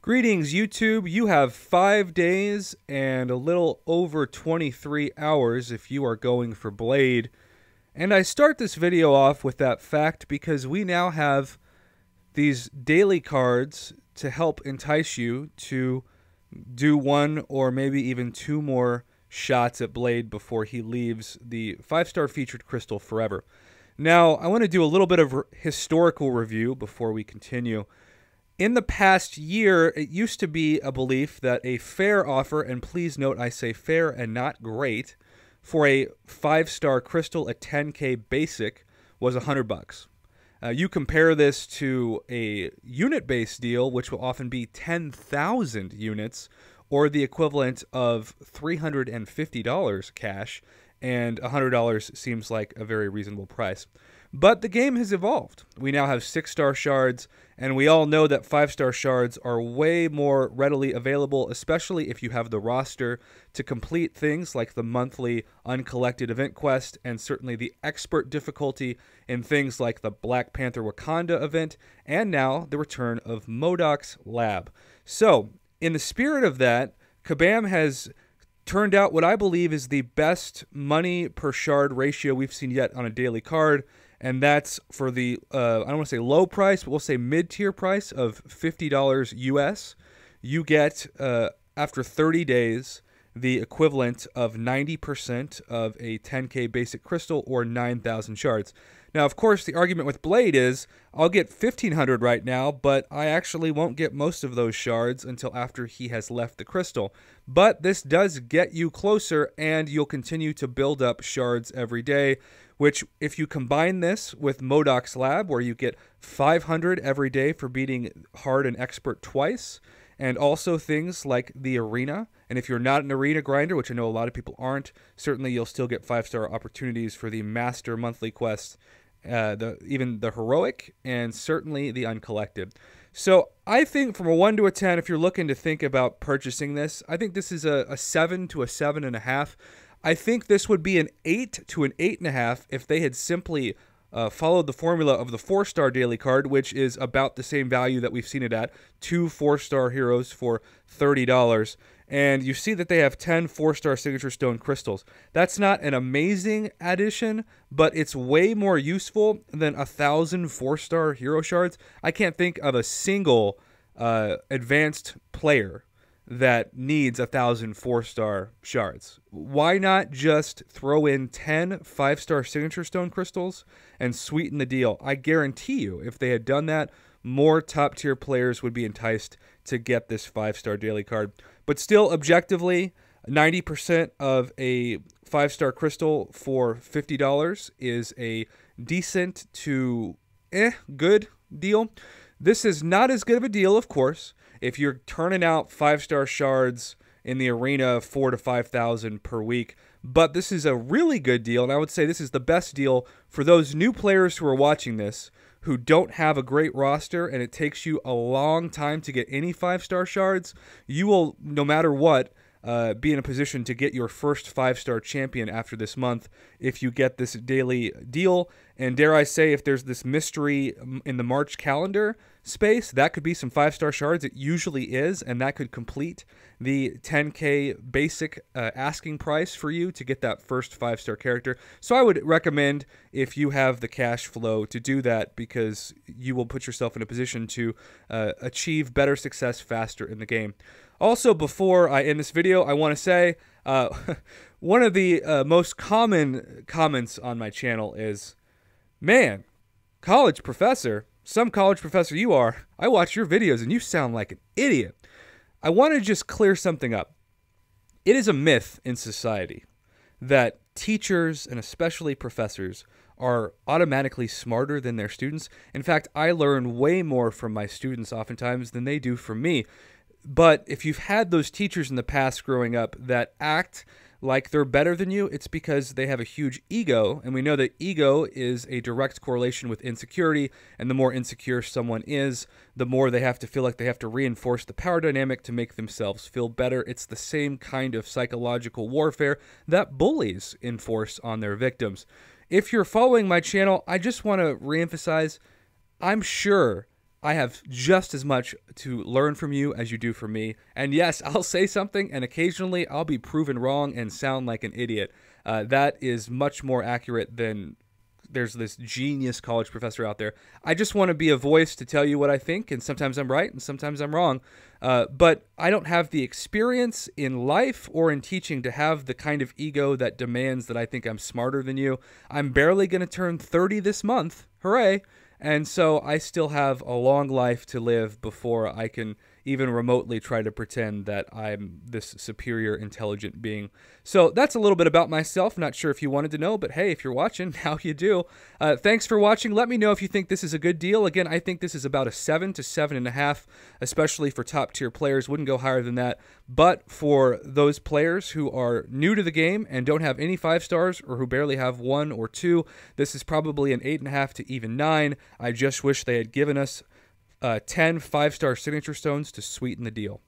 Greetings, YouTube. You have 5 days and a little over 23 hours if you are going for Blade. And I start this video off with that fact because we now have these daily cards to help entice you to do one or maybe even two more shots at Blade before he leaves the 5-star featured crystal forever. Now, I want to do a little bit of historical review before we continue. In the past year, it used to be a belief that a fair offer, and please note I say fair and not great, for a 5-star crystal at 10K basic was $100. You compare this to a unit-based deal, which will often be 10,000 units, or the equivalent of $350 cash, and $100 seems like a very reasonable price. But the game has evolved. We now have 6-star shards, and we all know that 5-star shards are way more readily available, especially if you have the roster to complete things like the monthly uncollected event quest, and certainly the expert difficulty in things like the Black Panther Wakanda event, and now the return of MODOK's Lab. So, in the spirit of that, Kabam has turned out what I believe is the best money per shard ratio we've seen yet on a daily card, and that's for the, I don't want to say low price, but we'll say mid-tier price of $50 US. You get, after 30 days, the equivalent of 90% of a 10K basic crystal or 9,000 shards. Now, of course, the argument with Blade is, I'll get 1,500 right now, but I actually won't get most of those shards until after he has left the crystal. But this does get you closer, and you'll continue to build up shards every day, which, if you combine this with MODOK's Lab, where you get 500 every day for beating hard and expert twice, and also things like the arena. And if you're not an arena grinder, which I know a lot of people aren't, certainly you'll still get 5-star opportunities for the master monthly quest, even the heroic, and certainly the uncollected. So I think from a 1 to a 10, if you're looking to think about purchasing this, I think this is a 7 to a 7.5. I think this would be an 8 to an 8.5 if they had simply followed the formula of the 4-star daily card, which is about the same value that we've seen it at, 2 4-star heroes for $30. And you see that they have 10 4-star signature stone crystals. That's not an amazing addition, but it's way more useful than 1,000 4-star hero shards. I can't think of a single advanced player that needs 1,000 4-star shards. Why not just throw in 10 5-star signature stone crystals and sweeten the deal? I guarantee you, if they had done that, more top-tier players would be enticed to get this 5-star daily card. But still, objectively, 90% of a 5-star crystal for $50 is a decent to good deal. This is not as good of a deal, of course, if you're turning out 5-star shards in the arena 4,000 to 5,000 per week. But this is a really good deal, and I would say this is the best deal for those new players who are watching this who don't have a great roster, and it takes you a long time to get any 5-star shards. You will, no matter what, be in a position to get your first 5-star champion after this month if you get this daily deal. And dare I say, if there's this mystery in the March calendar space, that could be some 5-star shards. It usually is, and that could complete the 10K basic asking price for you to get that first 5-star character. So I would recommend, if you have the cash flow, to do that, because you will put yourself in a position to achieve better success faster in the game. Also, before I end this video, I want to say one of the most common comments on my channel is, "Man, college professor, some college professor you are, I watch your videos and you sound like an idiot." I want to just clear something up. It is a myth in society that teachers, and especially professors, are automatically smarter than their students. In fact, I learn way more from my students oftentimes than they do from me. But if you've had those teachers in the past growing up that act like they're better than you, it's because they have a huge ego, and we know that ego is a direct correlation with insecurity, and the more insecure someone is, the more they have to feel like they have to reinforce the power dynamic to make themselves feel better. It's the same kind of psychological warfare that bullies enforce on their victims. If you're following my channel, I just want to reemphasize, I'm sure I have just as much to learn from you as you do from me. And yes, I'll say something, and occasionally I'll be proven wrong and sound like an idiot. That is much more accurate than there's this genius college professor out there. I just want to be a voice to tell you what I think, and sometimes I'm right and sometimes I'm wrong. But I don't have the experience in life or in teaching to have the kind of ego that demands that I think I'm smarter than you. I'm barely going to turn 30 this month. Hooray! And so I still have a long life to live before I can even remotely try to pretend that I'm this superior intelligent being. So that's a little bit about myself. Not sure if you wanted to know, but hey, if you're watching, now you do. Thanks for watching. Let me know if you think this is a good deal. Again, I think this is about a 7 to 7.5, especially for top tier players. Wouldn't go higher than that. But for those players who are new to the game and don't have any 5 stars or who barely have 1 or 2, this is probably an 8.5 to even 9. I just wish they had given us 10 5-star signature stones to sweeten the deal.